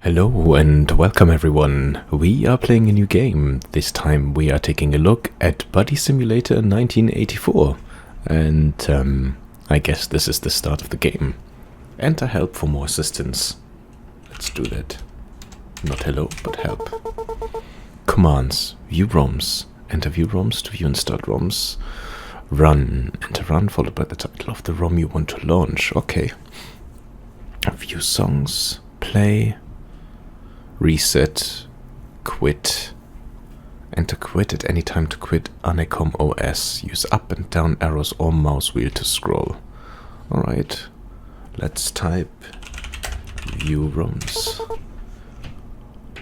Hello and welcome everyone. We are playing a new game. This time we are taking a look at Buddy Simulator 1984. And I guess this is the start of the game. Enter help for more assistance. Let's do that. Not hello, but help. Commands. View ROMs. Enter view ROMs to view and start ROMs. Run. Enter run followed by the title of the ROM you want to launch. Okay. View songs. Play. Reset, quit, enter quit at any time to quit Honeycomb OS. Use up and down arrows or mouse wheel to scroll. Alright, let's type view ROMs.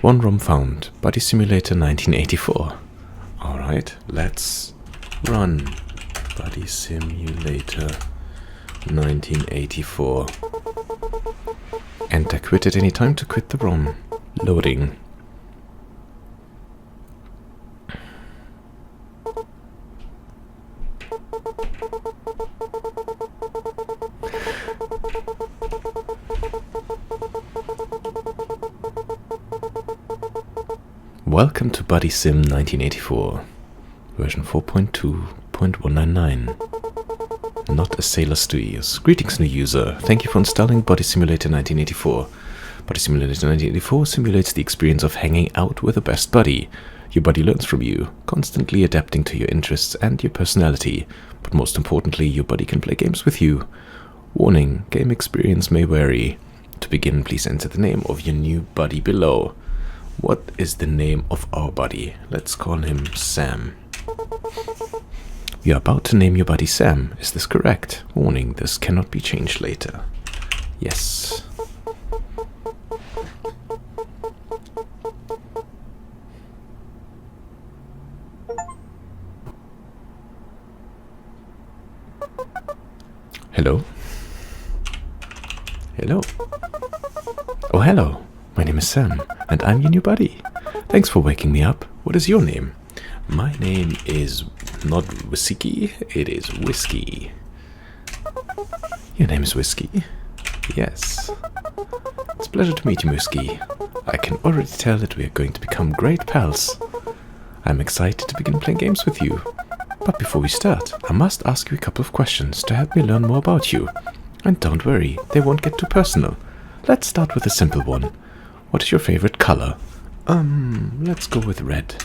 One ROM found, Buddy Simulator 1984. Alright, let's run Buddy Simulator 1984. Enter quit at any time to quit the ROM. Loading. Welcome to Buddy Sim 1984, version 4.2.199. Not a Sailor Studios. Greetings, new user. Thank you for installing Buddy Simulator 1984. Buddy Simulator 1984 simulates the experience of hanging out with a best buddy. Your buddy learns from you, constantly adapting to your interests and your personality. But most importantly, your buddy can play games with you. Warning, game experience may vary. To begin, please enter the name of your new buddy below. What is the name of our buddy? Let's call him Sam. You are about to name your buddy Sam. Is this correct? Warning, this cannot be changed later. Yes. Hello? Hello? Oh, hello. My name is Sam, and I'm your new buddy. Thanks for waking me up. What is your name? My name is not Whiskey, it is Whiskey. Your name is Whiskey? Yes. It's a pleasure to meet you, Whiskey. I can already tell that we are going to become great pals. I'm excited to begin playing games with you. But before we start, I must ask you a couple of questions to help me learn more about you. And don't worry, they won't get too personal. Let's start with a simple one. What is your favorite color? Let's go with red.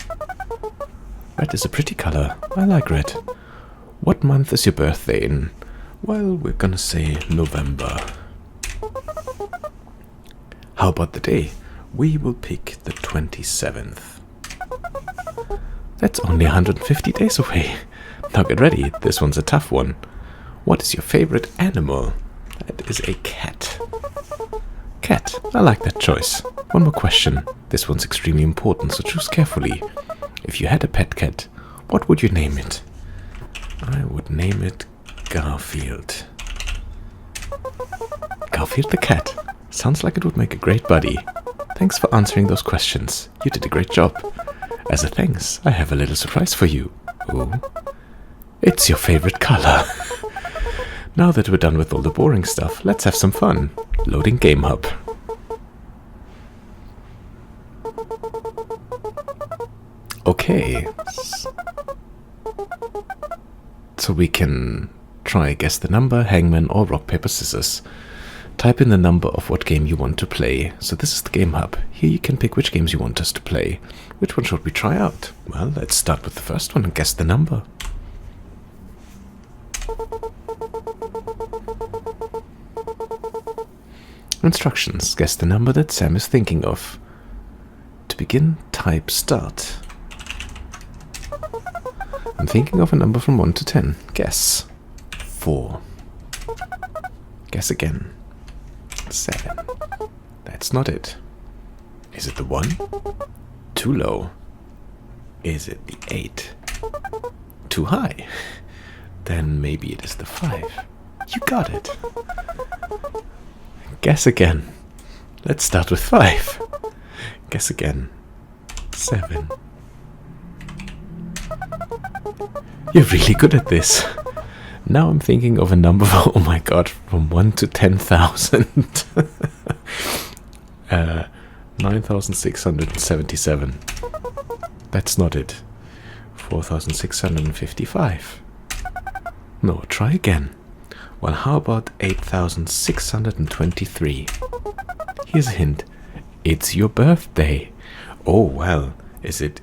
Red is a pretty color. I like red. What month is your birthday in? Well, we're gonna say November. How about the day? We will pick the 27th. That's only 150 days away. Now get ready, this one's a tough one. What is your favorite animal? That is a cat. Cat, I like that choice. One more question. This one's extremely important, so choose carefully. If you had a pet cat, what would you name it? I would name it Garfield. Garfield the cat. Sounds like it would make a great buddy. Thanks for answering those questions. You did a great job. As a thanks, I have a little surprise for you. Oh, it's your favorite color. Now that we're done with all the boring stuff, let's have some fun. Loading Game Hub. Okay. So we can try guess the number, hangman, or rock, paper, scissors. Type in the number of what game you want to play. So this is the Game Hub. Here you can pick which games you want us to play. Which one should we try out? Well, let's start with the first one and guess the number. Instructions. Guess the number that Sam is thinking of. To begin, type start. I'm thinking of a number from 1 to 10. Guess. 4. Guess again. 7. That's not it. Is it the 1? Too low. Is it the 8? Too high. Then maybe it is the 5. You got it. Guess again. Let's start with 5. Guess again. 7. You're really good at this. Now I'm thinking of a number, oh my god, from 1 to 10,000. 9,677. That's not it. 4,655. No, try again. Well, how about 8,623? Here's a hint. It's your birthday. Oh, well, is it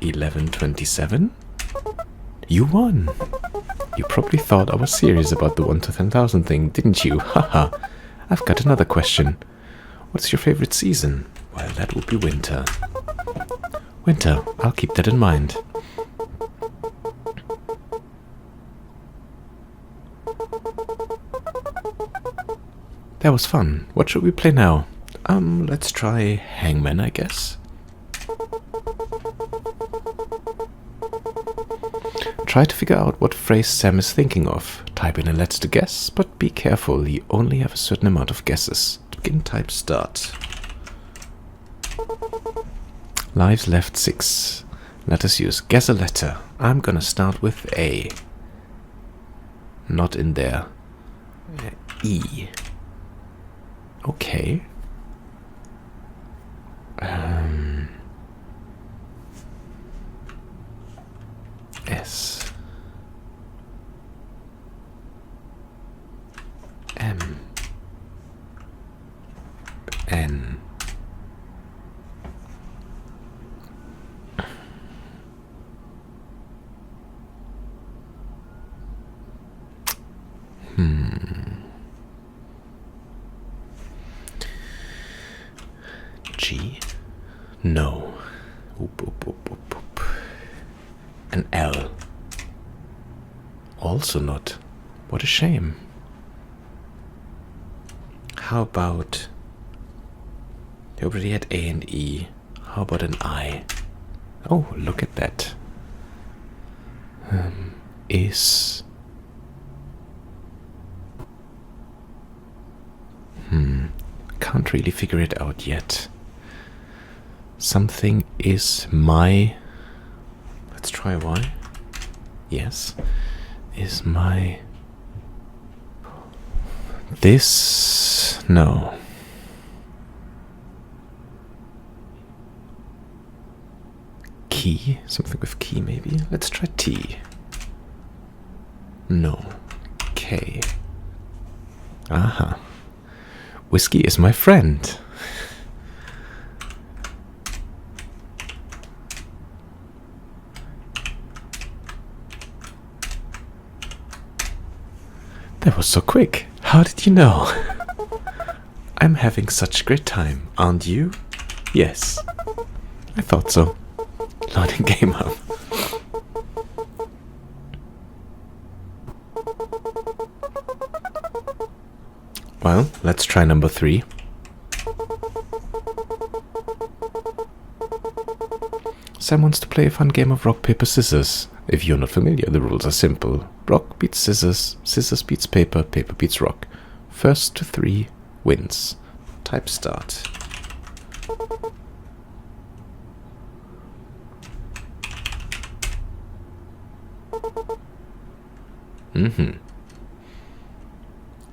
1127? You won. You probably thought I was serious about the 1 to 10,000 thing, didn't you? Haha. I've got another question. What's your favorite season? Well, that would be winter. Winter, I'll keep that in mind. That was fun. What should we play now? Let's try Hangman, I guess. Try to figure out what phrase Sam is thinking of. Type in a letter to guess, but be careful, you only have a certain amount of guesses. To begin, type start. Lives left 6. Let us use guess a letter. I'm gonna start with A. Not in there. E. Okay. S. M. N. G? No. Oop, oop, oop, oop, oop. An L. Also not. What a shame. How about... You already had A and E. How about an I? Oh, look at that. Is... Can't really figure it out yet. Something is my... Let's try Y. Yes. Is my... This... No. Key? Something with key, maybe? Let's try T. No. K. Aha. Whiskey is my friend. That was so quick. How did you know? I'm having such a great time, aren't you? Yes. I thought so. Loading game up. Well, let's try number 3. Sam wants to play a fun game of rock, paper, scissors. If you're not familiar, the rules are simple. Rock beats scissors, scissors beats paper, paper beats rock. First to 3 wins. Type start.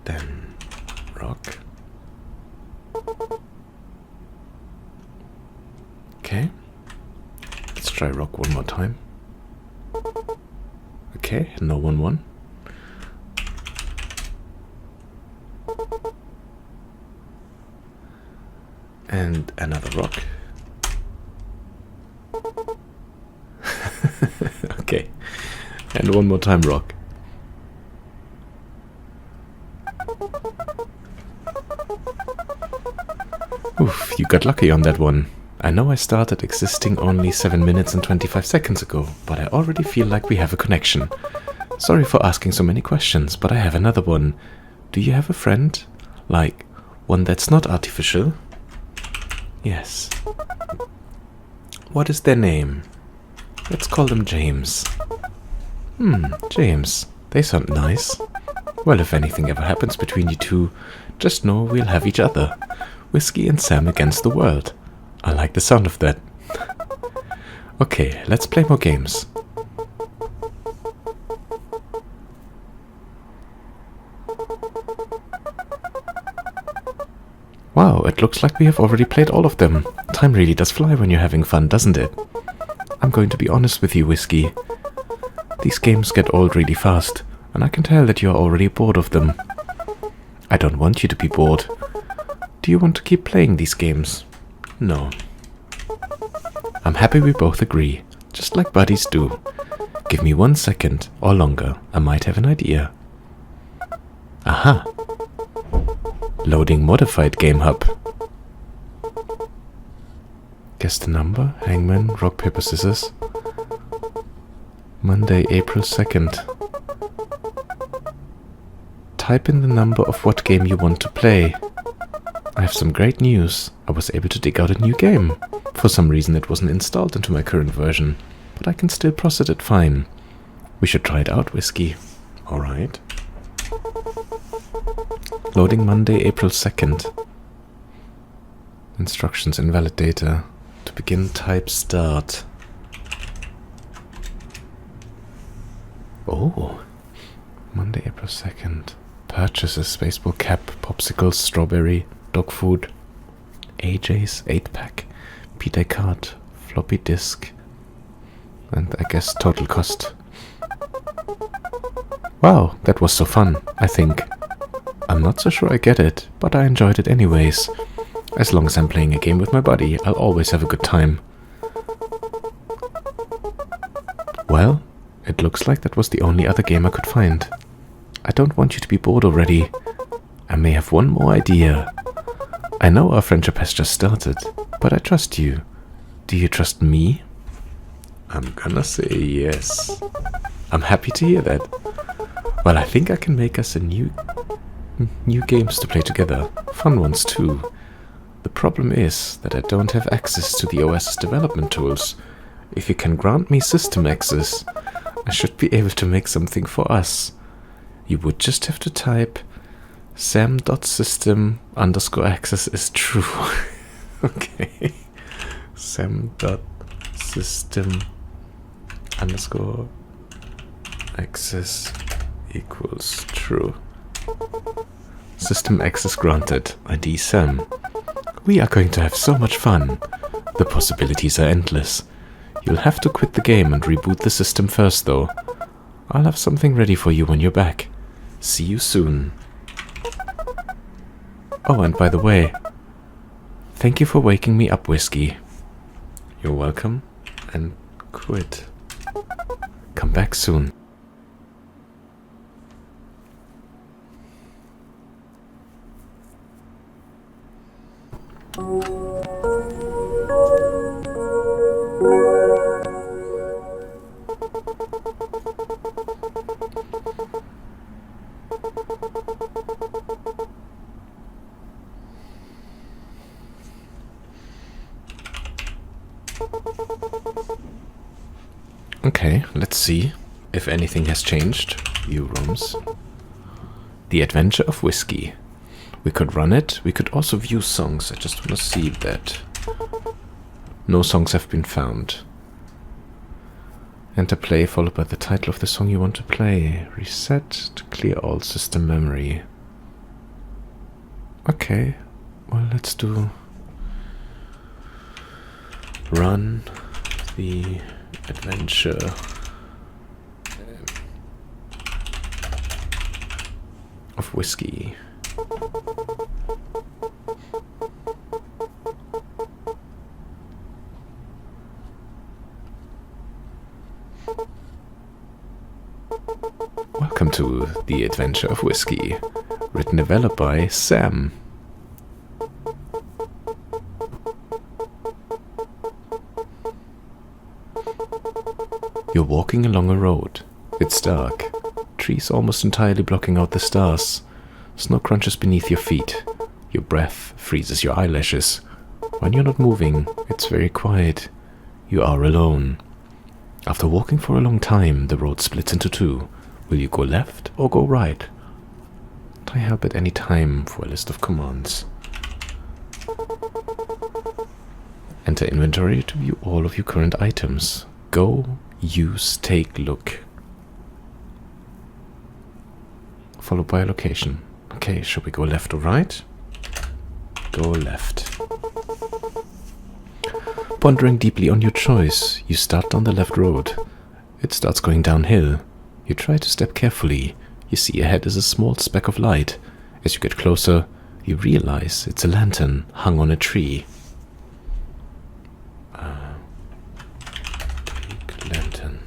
Then rock. Okay. Let's try rock one more time. Okay, no 1-1. And another rock. Okay. And one more time rock. Oof, you got lucky on that one. I know I started existing only 7 minutes and 25 seconds ago, but I already feel like we have a connection. Sorry for asking so many questions, but I have another one. Do you have a friend? Like, one that's not artificial? Yes. What is their name? Let's call them James. James. They sound nice. Well, if anything ever happens between you two, just know we'll have each other. Whiskey and Sam against the world. I like the sound of that. Okay, let's play more games. Wow, it looks like we have already played all of them. Time really does fly when you're having fun, doesn't it? I'm going to be honest with you, Whiskey. These games get old really fast, and I can tell that you are already bored of them. I don't want you to be bored. Do you want to keep playing these games? No. I'm happy we both agree, just like buddies do. Give me 1 second, or longer, I might have an idea. Aha! Loading modified game hub. Guess the number? Hangman, rock, paper, scissors. Monday, April 2nd. Type in the number of what game you want to play. I have some great news. I was able to dig out a new game. For some reason it wasn't installed into my current version, but I can still process it fine. We should try it out, Whiskey. Alright. Loading Monday, April 2nd. Instructions, invalid data. To begin, type start. Oh. Monday, April 2nd. Purchases, baseball cap, popsicles, strawberry, dog food, AJ's 8-pack, P-Day card, floppy disk, and I guess total cost. Wow, that was so fun, I think. I'm not so sure I get it, but I enjoyed it anyways. As long as I'm playing a game with my buddy, I'll always have a good time. Well, it looks like that was the only other game I could find. I don't want you to be bored already. I may have one more idea. I know our friendship has just started, but I trust you. Do you trust me? I'm gonna say yes. I'm happy to hear that. Well, I think I can make us a new games to play together. Fun ones too. The problem is that I don't have access to the OS's development tools. If you can grant me system access, I should be able to make something for us. You would just have to type sam.system_access is true. Okay. sam.system_access equals true. System access granted. ID Sam. We are going to have so much fun. The possibilities are endless. You'll have to quit the game and reboot the system first, though. I'll have something ready for you when you're back. See you soon. Oh, and by the way, thank you for waking me up, Whiskey. You're welcome, and quit. Come back soon. Okay, let's see if anything has changed. View rooms. The Adventure of Whiskey. We could run it. We could also view songs. I just want to see that. No songs have been found. Enter play followed by the title of the song you want to play. Reset to clear all system memory. Okay, well, let's do Run the Adventure of Whiskey. Welcome to The Adventure of Whiskey, written and developed by Sam. You're walking along a road. It's dark. Trees almost entirely blocking out the stars. Snow crunches beneath your feet. Your breath freezes your eyelashes. When you're not moving, it's very quiet. You are alone. After walking for a long time, the road splits into two. Will you go left or go right? Try help at any time for a list of commands. Enter inventory to view all of your current items. Go, use, take, look. Followed by a location. Okay, should we go left or right? Go left. Pondering deeply on your choice, you start down the left road. It starts going downhill. You try to step carefully. You see ahead is a small speck of light. As you get closer, you realize it's a lantern hung on a tree. Take lantern.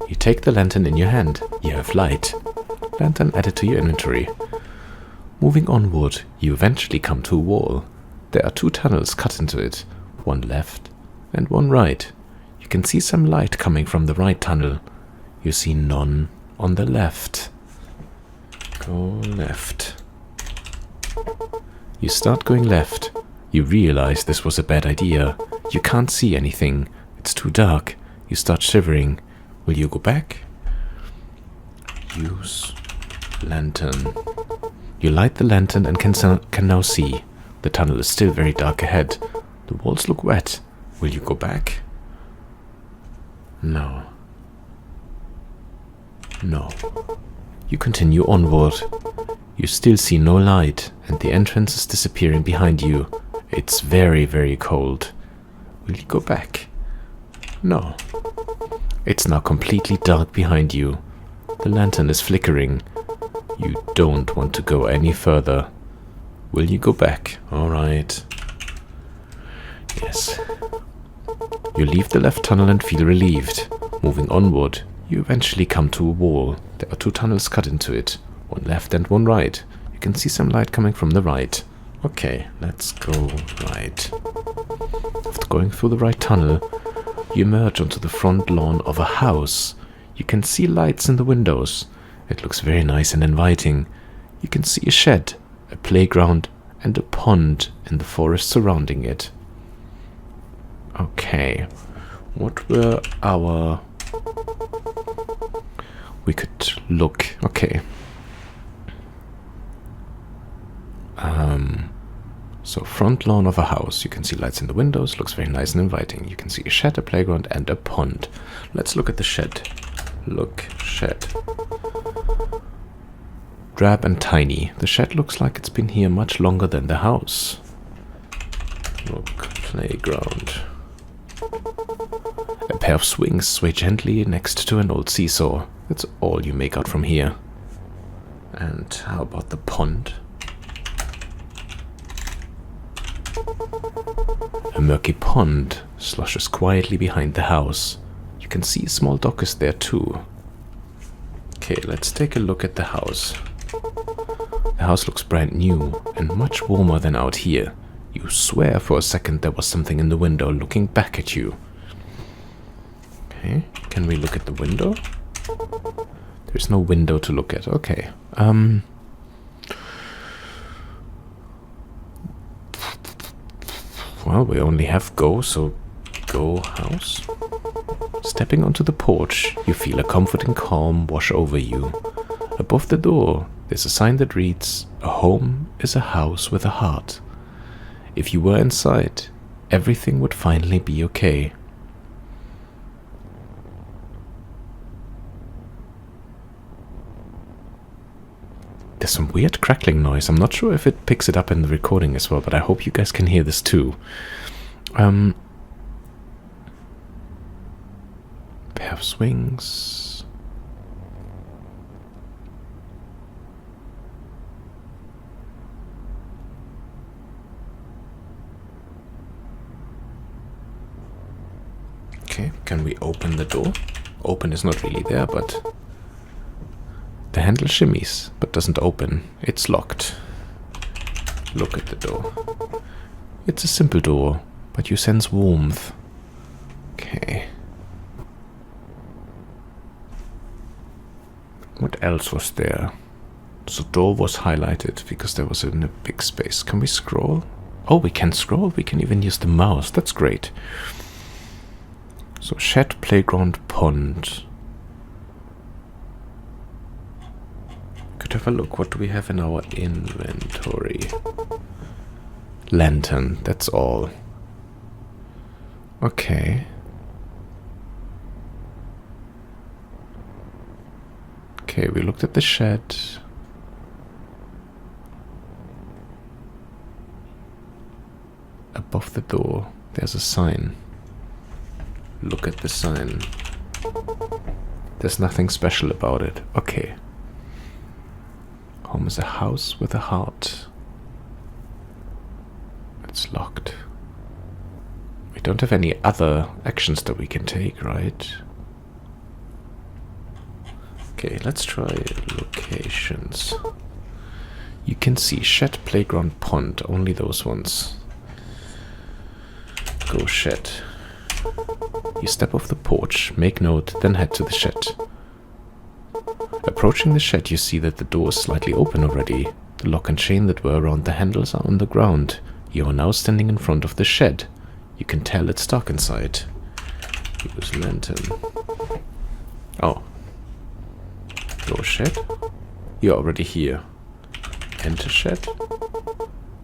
You take the lantern in your hand. You have light. Lantern added to your inventory. Moving onward, you eventually come to a wall. There are 2 tunnels cut into it, one left and one right. You can see some light coming from the right tunnel. You see none on the left. Go left. You start going left. You realize this was a bad idea. You can't see anything. It's too dark. You start shivering. Will you go back? Use lantern. You light the lantern and can now see. The tunnel is still very dark ahead. The walls look wet. Will you go back? No. No. You continue onward. You still see no light, and the entrance is disappearing behind you. It's very, very cold. Will you go back? No. It's now completely dark behind you. The lantern is flickering. You don't want to go any further. Will you go back? All right. Yes. You leave the left tunnel and feel relieved. Moving onward, you eventually come to a wall. There are 2 tunnels cut into it, one left and one right. You can see some light coming from the right. Okay, let's go right. After going through the right tunnel, you emerge onto the front lawn of a house. You can see lights in the windows. It looks very nice and inviting. You can see a shed, a playground, and a pond in the forest surrounding it. Okay, what were our... We could look... Okay. So front lawn of a house. You can see lights in the windows. Looks very nice and inviting. You can see a shed, a playground, and a pond. Let's look at the shed. Look, shed. Drab and tiny. The shed looks like it's been here much longer than the house. Look, playground. A pair of swings sway gently next to an old seesaw. That's all you make out from here. And how about the pond? A murky pond sloshes quietly behind the house. You can see a small dock is there too. Okay, let's take a look at the house. The house looks brand new and much warmer than out here. You swear for a second there was something in the window looking back at you. Okay, can we look at the window? There's no window to look at. Okay. Well, we only have go, so go house. Stepping onto the porch, you feel a comforting calm wash over you. Above the door, there's a sign that reads, "A home is a house with a heart." If you were inside, everything would finally be okay. There's some weird crackling noise. I'm not sure if it picks it up in the recording as well, but I hope you guys can hear this too. Pair of swings. Okay, can we open the door? Open is not really there, but the handle shimmies, but doesn't open. It's locked. Look at the door. It's a simple door, but you sense warmth. Okay. What else was there? So door was highlighted because there was in a big space. Can we scroll? Oh, we can scroll. We can even use the mouse. That's great. So shed, playground, pond. Could have a look. What do we have in our inventory? Lantern. That's all. Okay. Okay, we looked at the shed. above the door, there's a sign. Look at the sign. There's nothing special about it. Okay. Home is a house with a heart. It's locked. We don't have any other actions that we can take, right? Okay, let's try locations. You can see shed, playground, pond. Only those ones. Go shed. You step off the porch, make note, then head to the shed. Approaching the shed, you see that the door is slightly open already. The lock and chain that were around the handles are on the ground. You are now standing in front of the shed. You can tell it's dark inside. Use lantern. Oh. Go shed. You're already here. Enter shed.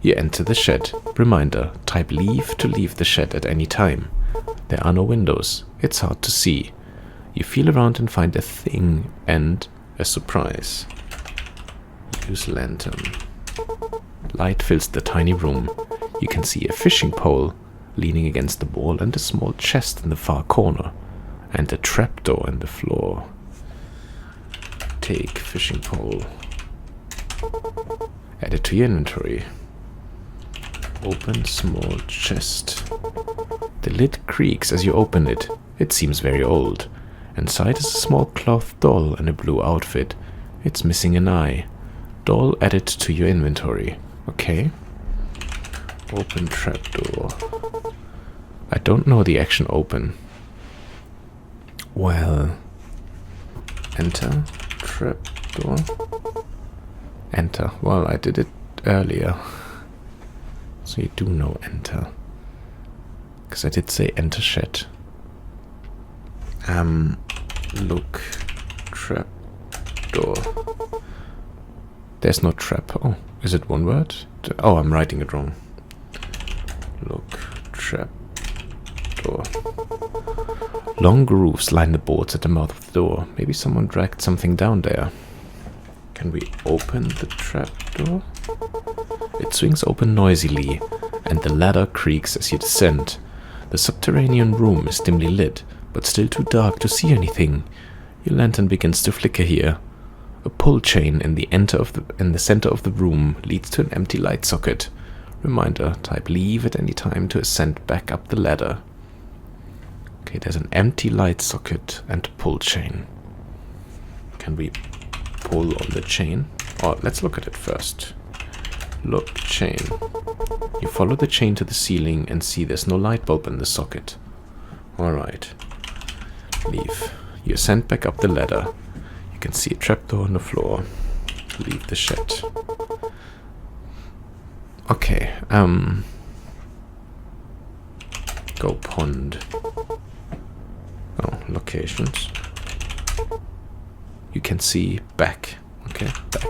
You enter the shed. Reminder, type leave to leave the shed at any time. There are no windows. It's hard to see. You feel around and find a thing and a surprise. Use lantern. Light fills the tiny room. You can see a fishing pole leaning against the wall and a small chest in the far corner. And a trapdoor in the floor. Take fishing pole. Add it to your inventory. Open small chest. The lid creaks as you open it. It seems very old. Inside is a small cloth doll in a blue outfit. It's missing an eye. Doll added to your inventory. Okay. Open trapdoor. I don't know the action open. Well. Enter. Trapdoor. Enter. Well, I did it earlier. So you do know enter. Because I did say enter shed. Look. Trap door. There's no trap. Oh, is it one word? Oh, I'm writing it wrong. Look. Trap door. Long grooves line the boards at the mouth of the door. Maybe someone dragged something down there. Can we open the trap door? It swings open noisily, and the ladder creaks as you descend. The subterranean room is dimly lit, but still too dark to see anything. Your lantern begins to flicker here. A pull chain in the center of the room leads to an empty light socket. Reminder, type leave at any time to ascend back up the ladder. Okay, there's an empty light socket and a pull chain. Can we pull on the chain? Oh, let's look at it first. Look, chain. You follow the chain to the ceiling and see there's no light bulb in the socket. Alright. Leave. You ascend back up the ladder. You can see a trapdoor on the floor. Leave the shed. Okay, go pond. Oh, locations. You can see back. Okay, back.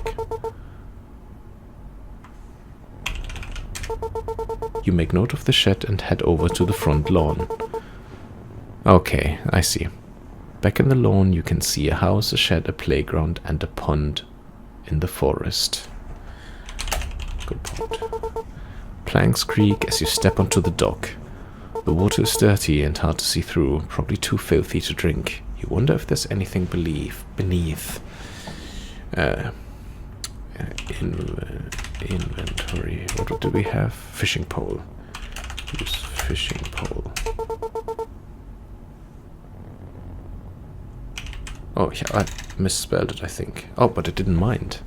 You make note of the shed and head over to the front lawn. Okay, I see. Back in the lawn you can see a house, a shed, a playground and a pond in the forest. Good pond. Planks creak as you step onto the dock. The water is dirty and hard to see through, probably too filthy to drink. You wonder if there's anything beneath. Inventory. What do we have? Fishing pole. Use fishing pole. Oh, yeah, I misspelled it, I think. Oh, but I didn't mind.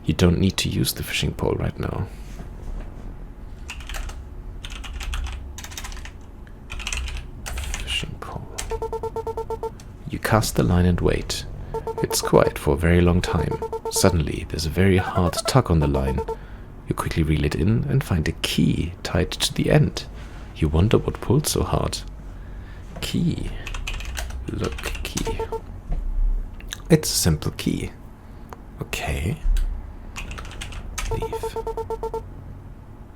You don't need to use the fishing pole right now. Fishing pole. You cast the line and wait. It's quiet for a very long time. Suddenly, there's a very hard tug on the line. You quickly reel it in and find a key tied to the end. You wonder what pulled so hard. Key. Look, key. It's a simple key. Okay. Leave.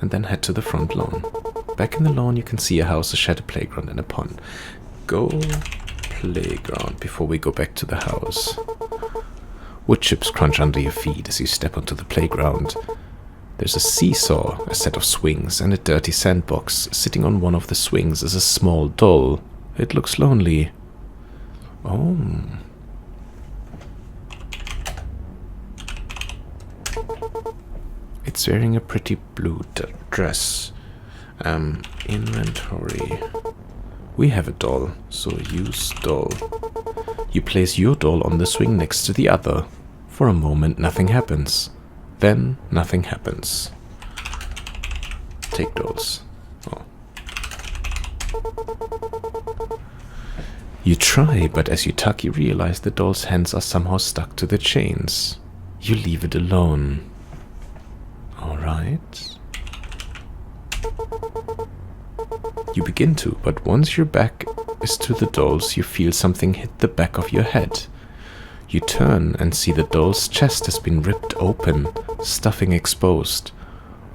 And then head to the front lawn. Back in the lawn you can see a house, a shed, a playground and a pond. Go playground before we go back to the house. Wood chips crunch under your feet as you step onto the playground. There's a seesaw, a set of swings, and a dirty sandbox. Sitting on one of the swings is a small doll. It looks lonely. Oh. It's wearing a pretty blue dress. Inventory. We have a doll, so use doll. You place your doll on the swing next to the other. For a moment, nothing happens. Then, nothing happens. Take dolls. Oh. You try, but as you tug, you realize the doll's hands are somehow stuck to the chains. You leave it alone. Alright. You begin to, but once your back is to the dolls, you feel something hit the back of your head. You turn and see the doll's chest has been ripped open, stuffing exposed.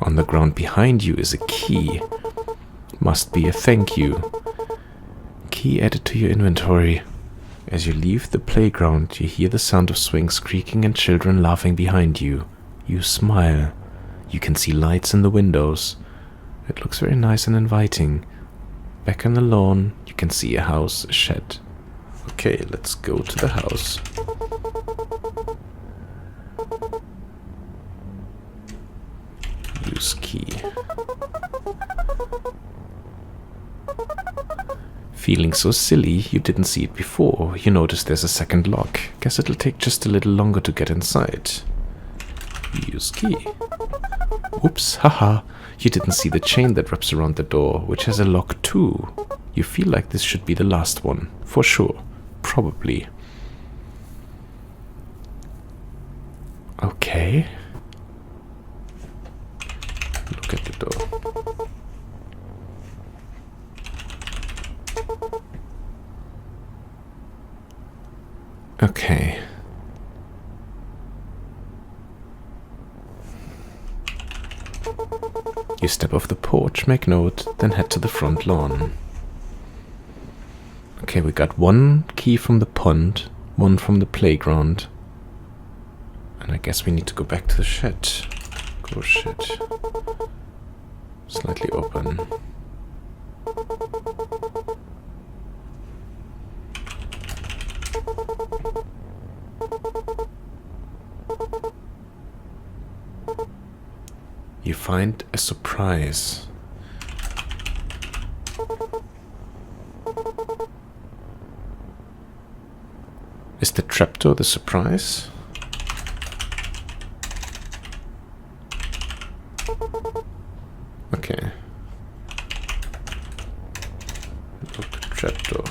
On the ground behind you is a key. Must be a thank you. Key added to your inventory. As you leave the playground, you hear the sound of swings creaking and children laughing behind you. You smile. You can see lights in the windows. It looks very nice and inviting. Back on the lawn, you can see a house, a shed. Okay, let's go to the house. Use key. Feeling so silly, you didn't see it before. You notice there's a second lock. Guess it'll take just a little longer to get inside. Use key. Oops, haha. You didn't see the chain that wraps around the door, which has a lock too. You feel like this should be the last one. For sure. Probably. Okay. Look at the door. Okay. You step off the porch, make note, then head to the front lawn. Okay, we got one key from the pond, one from the playground. And I guess we need to go back to the shed. Go shed. Slightly open. You find a surprise. Is the trapdoor the surprise? Okay. Look, trapdoor.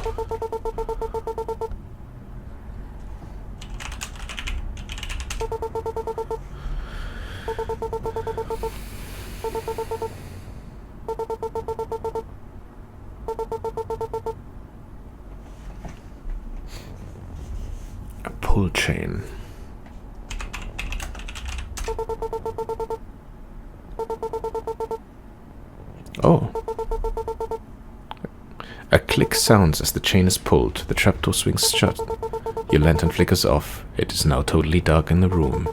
A pull chain. Oh. A click sounds as the chain is pulled. The trapdoor swings shut. Your lantern flickers off. It is now totally dark in the room.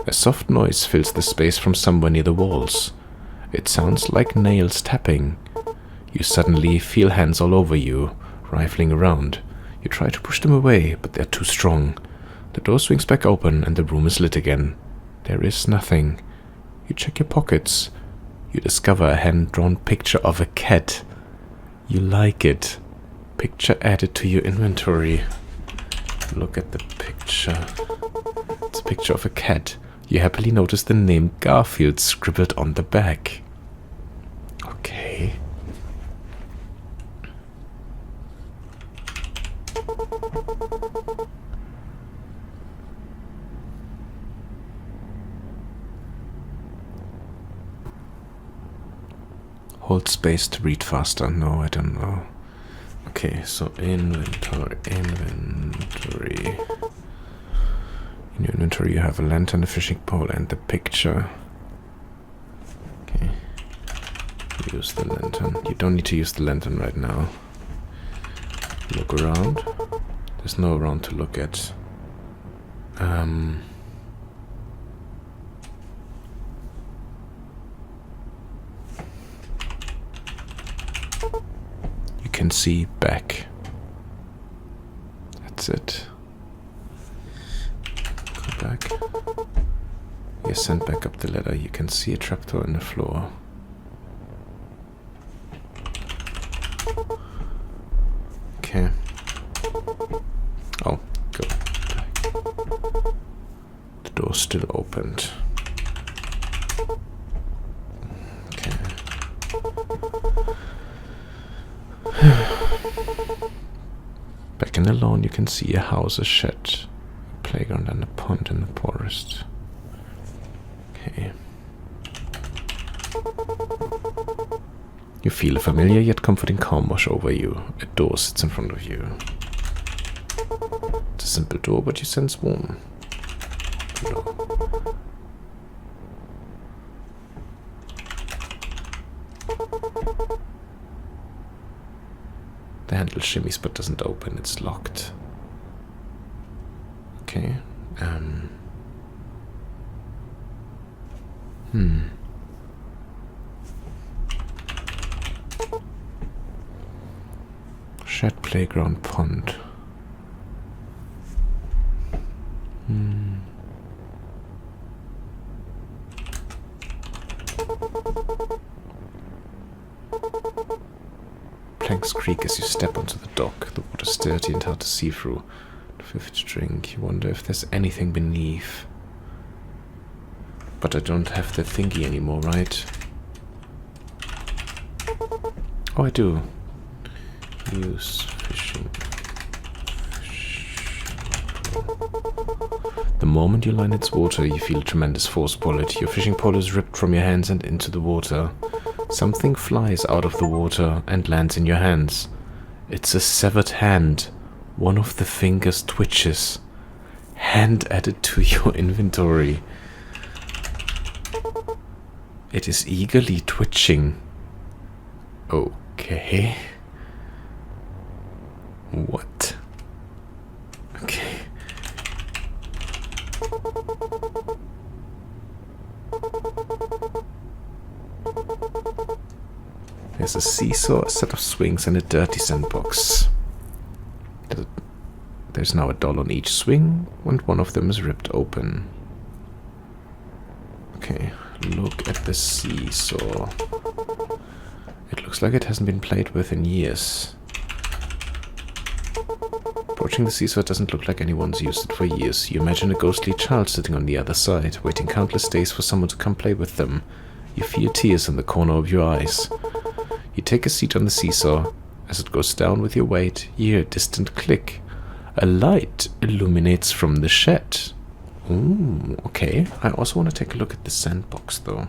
A soft noise fills the space from somewhere near the walls. It sounds like nails tapping. You suddenly feel hands all over you, rifling around. You try to push them away, but they're too strong. The door swings back open and the room is lit again. There is nothing. You check your pockets. You discover a hand-drawn picture of a cat. You like it. Picture added to your inventory. Look at the picture. It's a picture of a cat. You happily notice the name Garfield scribbled on the back. Okay. Hold space to read faster. No, I don't know. Okay, so inventory. In your inventory you have a lantern, a fishing pole, and the picture. Okay. Use the lantern. You don't need to use the lantern right now. Look around. There's no around to look at. can see back. That's it. Go back. You sent back up the ladder. You can see a trapdoor in the floor. Okay. Oh, go back. The door's still opened. Okay. Back in the lawn, you can see a house, a shed, a playground, and a pond in the forest. Okay. You feel a familiar yet comforting calm wash over you. A door sits in front of you. It's a simple door, but you sense warm. The handle shimmies but doesn't open. It's locked. Okay. Shed, playground, pond. Planks creak as you step onto the dock. The water's dirty and hard to see through. The fifth drink. You wonder if there's anything beneath. But I don't have the thingy anymore, right? Oh, I do. Use fishing. The moment you line its water, you feel a tremendous force pull it. Your fishing pole is ripped from your hands and into the water. Something flies out of the water and lands in your hands. It's a severed hand. One of the fingers twitches. Hand added to your inventory. It is eagerly twitching. Okay. What? Okay. There's a seesaw, a set of swings, and a dirty sandbox. There's now a doll on each swing, and one of them is ripped open. Okay, look at the seesaw. It looks like it hasn't been played with in years. Approaching the seesaw doesn't look like anyone's used it for years. You imagine a ghostly child sitting on the other side, waiting countless days for someone to come play with them. You feel tears in the corner of your eyes. You take a seat on the seesaw. As it goes down with your weight, you hear a distant click. A light illuminates from the shed. Ooh, okay. I also want to take a look at the sandbox, though.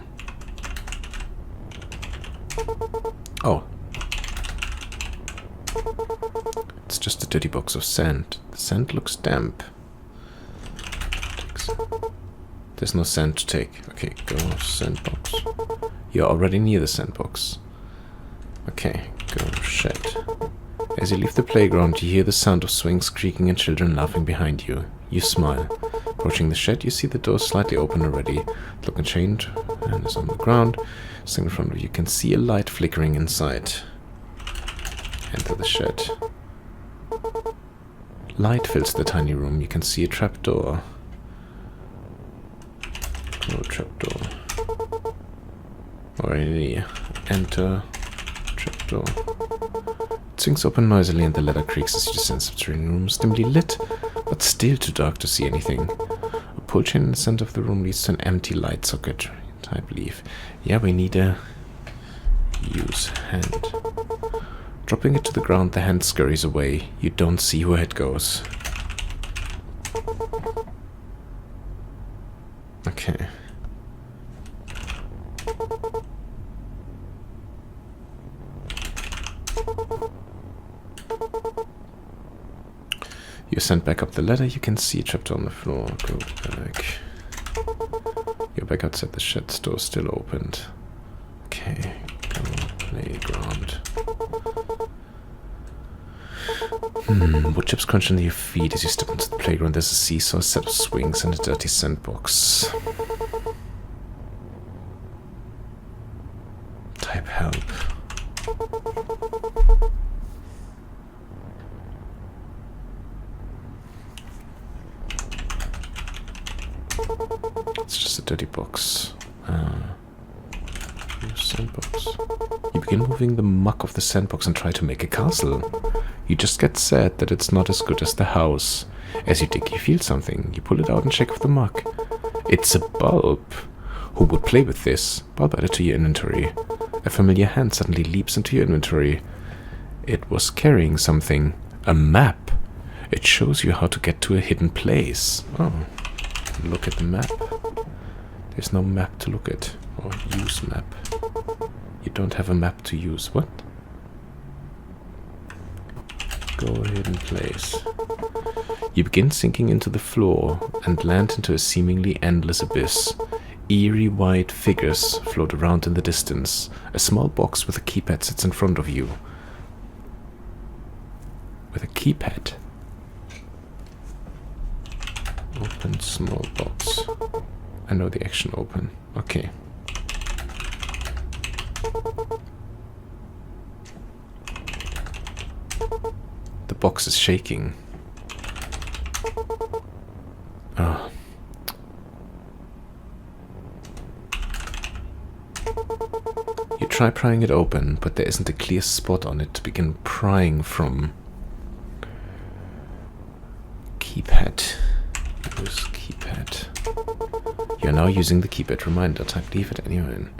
Oh. It's just a dirty box of sand. The sand looks damp. There's no sand to take. Okay, go sandbox. You're already near the sandbox. Okay, go shed. As you leave the playground, you hear the sound of swings creaking and children laughing behind you. You smile. Approaching the shed, you see the door slightly open already. Look and change, and is on the ground. Standing in front of you, can see a light flickering inside. Enter the shed. Light fills the tiny room. You can see a trapdoor. No trapdoor. Already enter trapdoor. It swings open noisily and the ladder creaks as you descend subterranean rooms, dimly lit, but still too dark to see anything. A pull chain in the center of the room leads to an empty light socket. Type leave. Yeah, we need a use hand. Dropping it to the ground, the hand scurries away. You don't see where it goes. Okay. You're sent back up the ladder. You can see a trapdoor on the floor. Go back. You're back outside the shed. Door still opened. Okay. Go playground. Wood chips crunch under your feet as you step onto the playground. There's a seesaw, a set of swings, and a dirty sandbox. Type help. a dirty box. Sandbox. You begin moving the muck of the sandbox and try to make a castle. You just get sad that it's not as good as the house. As you dig, you feel something. You pull it out and check with the muck. It's a bulb. Who would play with this? Bulb added to your inventory. A familiar hand suddenly leaps into your inventory. It was carrying something. A map. It shows you how to get to a hidden place. Oh, look at the map. There's no map to look at. Or use map. You don't have a map to use. What? Go hidden place. You begin sinking into the floor and land into a seemingly endless abyss. Eerie white figures float around in the distance. A small box with a keypad sits in front of you. With a keypad. Open small box. I know the action open. Okay. The box is shaking. Oh. You try prying it open, but there isn't a clear spot on it to begin prying from. Keypad. Use keypad. You're now using the keypad reminder type. Leave it anywhere.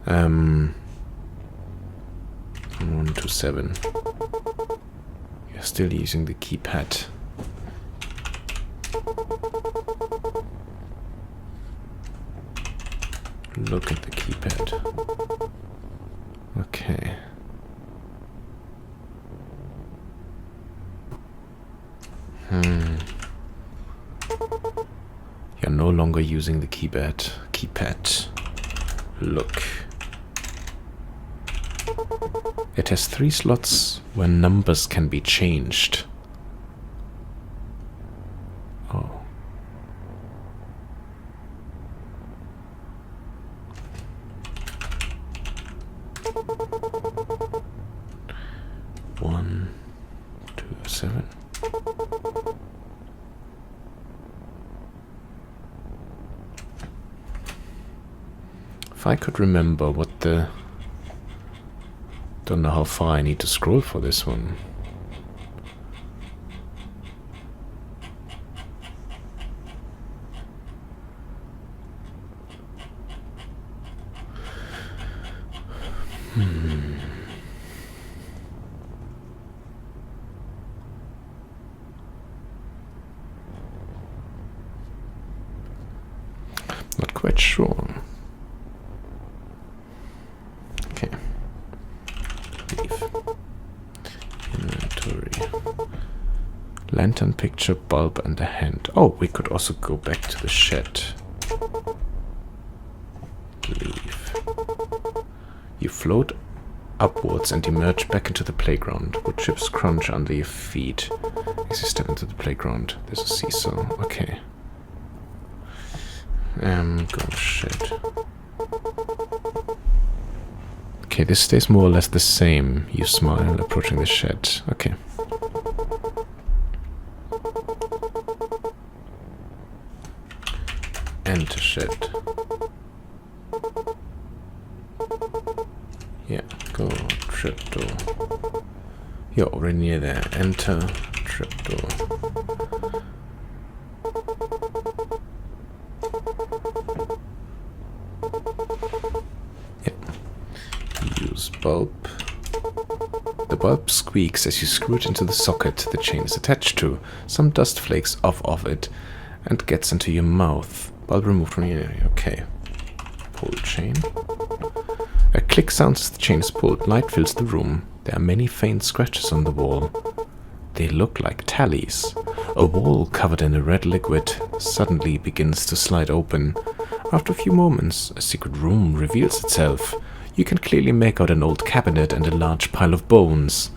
127. You're still using the keypad. Look at the keypad. Okay. You're no longer using the keypad. Look. It has 3 slots where numbers can be changed. Oh. One, 2, 7. If I could remember what the... Don't know how far I need to scroll for this one. Not quite sure. Okay. Leave. Inventory. Lantern, picture, bulb, and a hand. Oh, we could also go back to the shed. Leave. You float upwards and emerge back into the playground. Wood chips crunch under your feet. As you step into the playground, there's a seesaw. Okay. Go shed. Okay, this stays more or less the same. You smile, approaching the shed. Okay. Enter shed. Yeah, go trapdoor. You're already near there. Enter trapdoor. Bulb. The bulb squeaks as you screw it into the socket the chain is attached to. Some dust flakes off of it and gets into your mouth. Bulb removed from your... Okay. Pull chain. A click sounds as the chain is pulled. Light fills the room. There are many faint scratches on the wall. They look like tallies. A wall covered in a red liquid suddenly begins to slide open. After a few moments, a secret room reveals itself. You can clearly make out an old cabinet and a large pile of bones.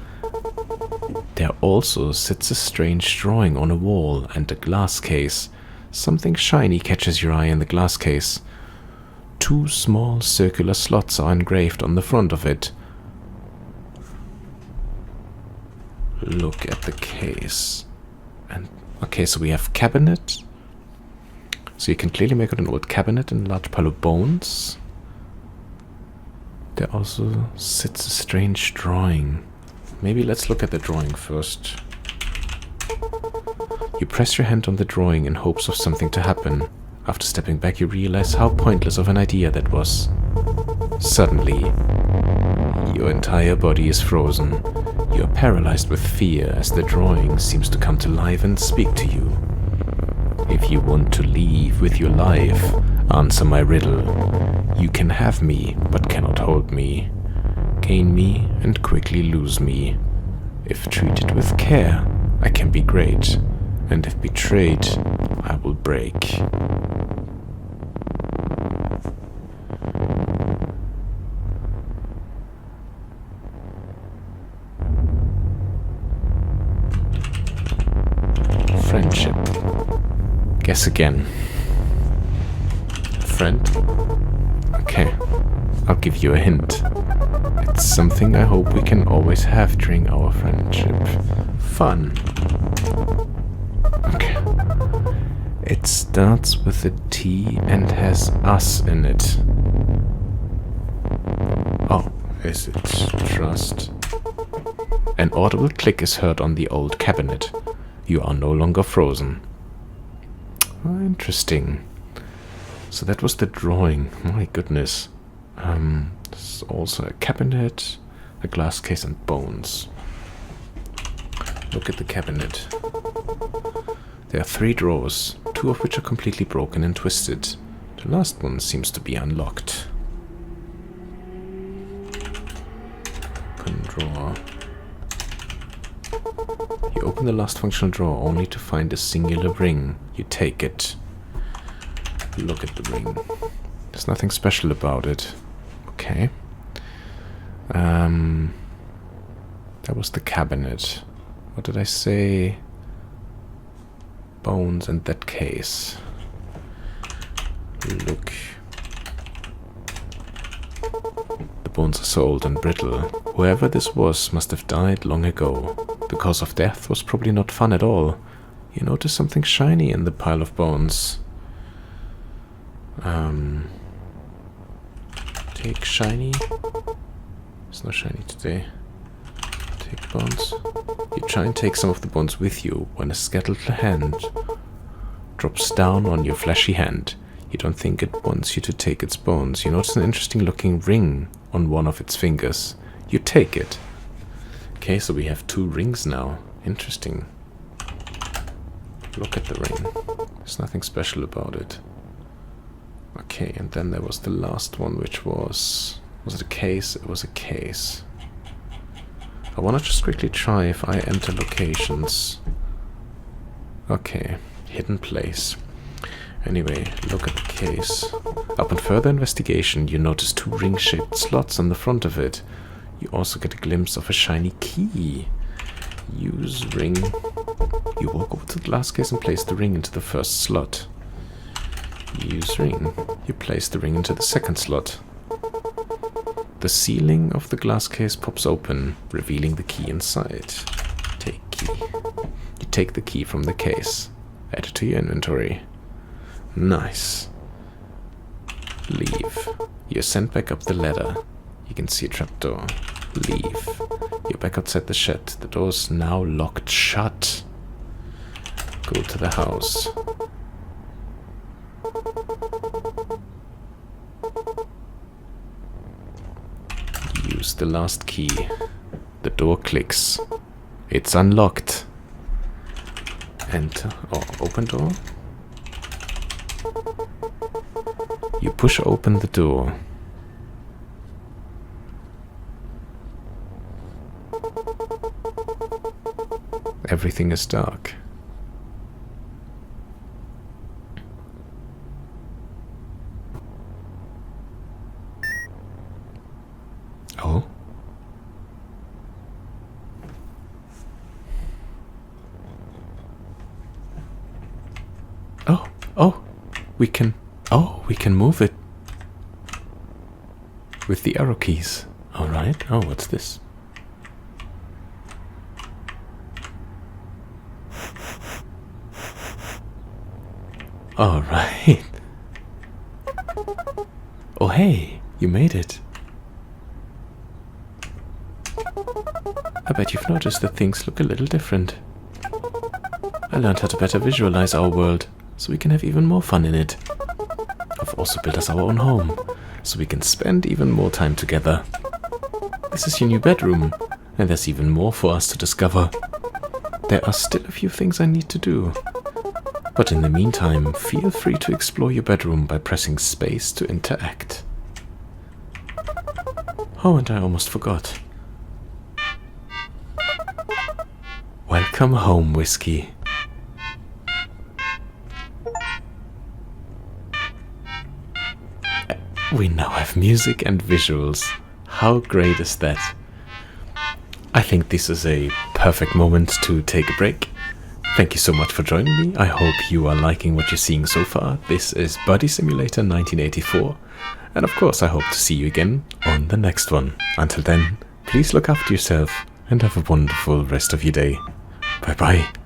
There also sits a strange drawing on a wall and a glass case. Something shiny catches your eye in the glass case. 2 small circular slots are engraved on the front of it. Look at the case. And okay, so we have cabinet, So you can clearly make out an old cabinet and a large pile of bones. There also sits a strange drawing. Maybe let's look at the drawing first. You press your hand on the drawing in hopes of something to happen. After stepping back, you realize how pointless of an idea that was. Suddenly, your entire body is frozen. You are paralyzed with fear as the drawing seems to come to life and speak to you. If you want to leave with your life, answer my riddle. You can have me, but cannot hold me. Gain me and quickly lose me. If treated with care, I can be great. And if betrayed, I will break. Friendship. Guess again. Friend? Okay, I'll give you a hint. It's something I hope we can always have during our friendship. Fun. Okay. It starts with a T and has us in it. Oh, is it trust? An audible click is heard on the old cabinet. You are no longer frozen. Oh, interesting. So that was the drawing. My goodness. There's also a cabinet, a glass case, and bones. Look at the cabinet. There are 3 drawers, 2 of which are completely broken and twisted. The last one seems to be unlocked. Open drawer. You open the last functional drawer only to find a singular ring. You take it. Look at the ring. There's nothing special about it. Okay. That was the cabinet. What did I say? Bones and that case. Look. The bones are so old and brittle. Whoever this was must have died long ago. The cause of death was probably not fun at all. You notice something shiny in the pile of bones. Take shiny. There's no shiny today. Take bones. You try and take some of the bones with you when a skeletal hand drops down on your fleshy hand. You don't think it wants you to take its bones. You notice an interesting looking ring on one of its fingers. You take it. Okay, so we have 2 rings now. Interesting. Look at the ring. There's nothing special about it. Okay, and then there was the last one, which was... Was it a case? It was a case. I want to just quickly try if I enter locations. Okay, hidden place. Anyway, look at the case. Upon further investigation, you notice 2 ring-shaped slots on the front of it. You also get a glimpse of a shiny key. Use ring. You walk over to the glass case and place the ring into the first slot. Use ring. You place the ring into the second slot. The ceiling of the glass case pops open, revealing the key inside. Take key. You take the key from the case. Add it to your inventory. Nice. Leave. You're sent back up the ladder. You can see a trapdoor. Leave. You're back outside the shed. The door's now locked shut. Go to the house. Use the last key. The door clicks. It's unlocked. Enter. Oh, open door. You push open the door. Everything is dark. Oh. Oh, we can move it with the arrow keys. All right. Oh, what's this? Alright. Oh hey, you made it. I bet you've noticed that things look a little different. I learned how to better visualize our world, so we can have even more fun in it. I've also built us our own home, so we can spend even more time together. This is your new bedroom, and there's even more for us to discover. There are still a few things I need to do. But in the meantime, feel free to explore your bedroom by pressing space to interact. Oh, and I almost forgot. Welcome home, Whiskey. We now have music and visuals. How great is that? I think this is a perfect moment to take a break. Thank you so much for joining me. I hope you are liking what you're seeing so far. This is Buddy Simulator 1984. And of course, I hope to see you again on the next one. Until then, please look after yourself and have a wonderful rest of your day. Bye bye.